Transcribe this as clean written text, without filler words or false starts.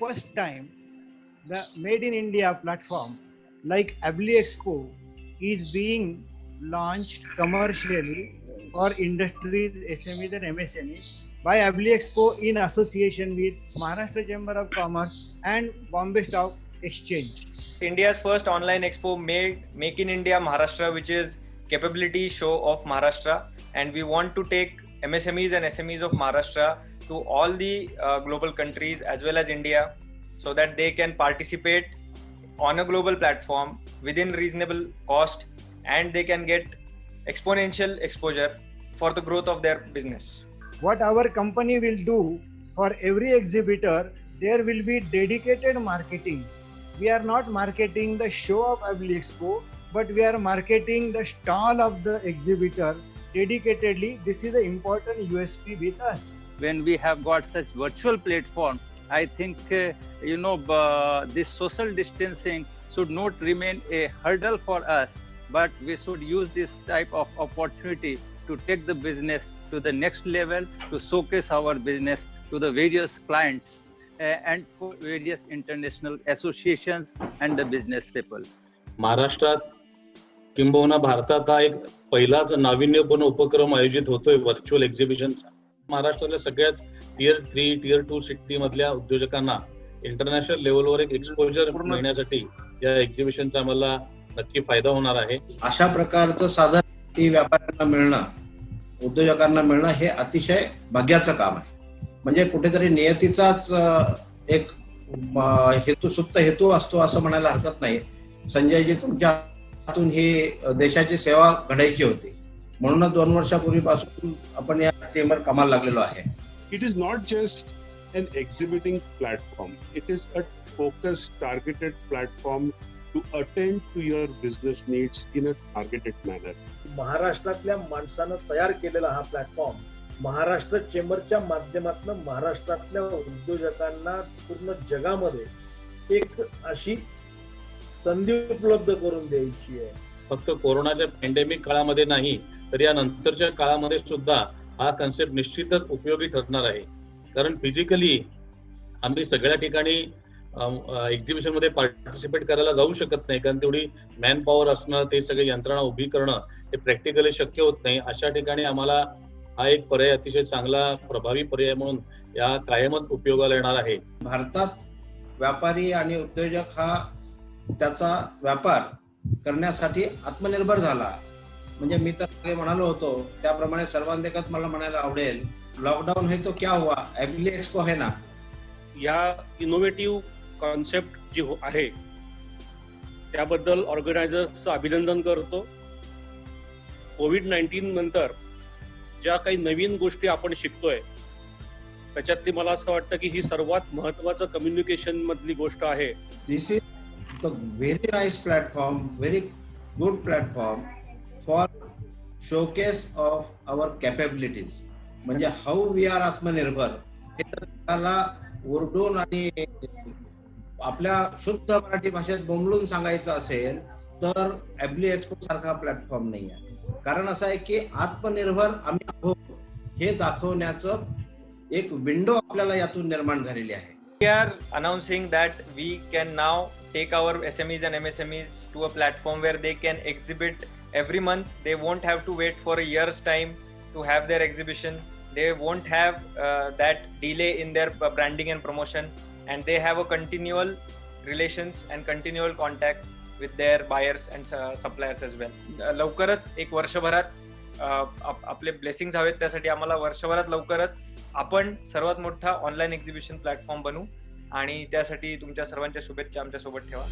first time the Made in India platform like AbliExpo is being launched commercially for industries, SMEs and MSMEs by AbliExpo in association with Maharashtra Chamber of Commerce and Bombay Stock Exchange. India's first online expo made Make in India Maharashtra, which is capability show of Maharashtra, and we want to take MSMEs and SMEs of Maharashtra to all the global countries as well as India, so that they can participate on a global platform within reasonable cost, and they can get exponential exposure for the growth of their business. What our company will do, for every exhibitor there will be dedicated marketing. We are not marketing the show of AbliExpo, but we are marketing the stall of the exhibitor dedicatedly. This is an important USP with us. When we have got such virtual platform, I think this social distancing should not remain a hurdle for us, but we should use this type of opportunity to take the business to the next level, to showcase our business to the various clients and for various international associations and the business people. महाराष्ट्रात किंबहुना भारतात हा एक पहिलाच नाविन्यपूर्ण उपक्रम आयोजित होतोय व्हर्च्युअल एक्झिबिशनचा. महाराष्ट्रातल्या सगळ्याच टियर 3, टियर 2 सिटी मधल्या उद्योजकांना इंटरनॅशनल लेवलवर एक एक्सपोजर मिळण्यासाठी या एक्झिबिशनचा आम्हाला नक्की फायदा होणार आहे. अशा प्रकारचं साधन व्यापाऱ्यांना मिळणं, उद्योजकांना मिळणं हे अतिशय भाग्याचं काम आहे. म्हणजे कुठेतरी नियतीचाच एक सुप्त हेतू असतो असं म्हणायला हरकत नाही. संजयजी, तुमच्या हातून ही देशाची सेवा घडायची होती, म्हणूनच 2 वर्षापूर्वीपासून आपण या टीमवर कामाला लागलेलो आहे. It is not just an exhibiting platform. It is a focused, targeted platform to attend to your business needs in a targeted manner. महाराष्ट्रातल्या माणसानं तयार केलेला हा प्लॅटफॉर्म महाराष्ट्र चेंबरच्या माध्यमातून महाराष्ट्रातल्या उद्योजकांना पूर्ण जगामध्ये एक अशी संधी उपलब्ध करून द्यायची आहे. फक्त कोरोनाच्या पॅन्डेमिक काळामध्ये नाही, तर या नंतरच्या काळामध्ये सुद्धा हा कन्सेप्ट निश्चितच उपयोगी ठरणार आहे. कारण फिजिकली आम्ही सगळ्या ठिकाणी एक्झिबिशन मध्ये पार्टिसिपेट करायला जाऊ शकत नाही, कारण तेवढी मॅन पॉवर असणं, ते सगळे यंत्रणा उभी करणं हे प्रॅक्टिकली शक्य होत नाही. अशा ठिकाणी आम्हाला हा एक पर्याय, अतिशय चांगला प्रभावी पर्याय म्हणून या कायमच उपयोगाला येणार आहे. भारतात व्यापारी आणि उद्योजक हा त्याचा व्यापार करण्यासाठी आत्मनिर्भर झाला. म्हणजे मी तर म्हणालो होतो त्याप्रमाणे सर्वांदेखत मला म्हणायला आवडेल, लॉकडाऊन है तो क्या हुआ, AbliExpo है ना. या इनोव्हेटिव्ह कॉन्सेप्ट जी आहे त्याबद्दल ऑर्गनायझर्सचं अभिनंदन करतो. कोविड-19 नंतर ज्या काही नवीन गोष्टी आपण शिकतोय त्याच्यातली मला असं वाटतं की ही सर्वात महत्वाचं कम्युनिकेशन मधली गोष्ट आहे. This is the very nice platform, very good platform for showcase of our capabilities. म्हणजे हाऊ वी आर आत्मनिर्भर हे तर त्याला ओरडून आणि आपल्या शुद्ध मराठी भाषेत बोंबलून सांगायचं असेल तर AbliExpo सारखा प्लॅटफॉर्म नाही आहे. कारण असं आहे की आत्मनिर्भर आम्ही आहोत हे दाखवण्याचं एक विंडो आपल्याला यातून निर्माण झालेली आहे. We are announcing that we can now take our SMEs and MSMEs to a platform where they can exhibit every month. They won't have to wait for a year's time to have their exhibition. They won't have that delay in their branding and promotion, and they have a continual relations and continual contact with their buyers and suppliers as well. लवकरच एक वर्षभरात आपले blessings हवेत, त्यासाठी आम्हाला वर्षभरात लवकरच आपण सर्वात मोठा ऑनलाईन एक्झिबिशन प्लॅटफॉर्म बनू, आणि त्यासाठी तुमच्या सर्वांच्या शुभेच्छा आमच्या सोबत ठेवा.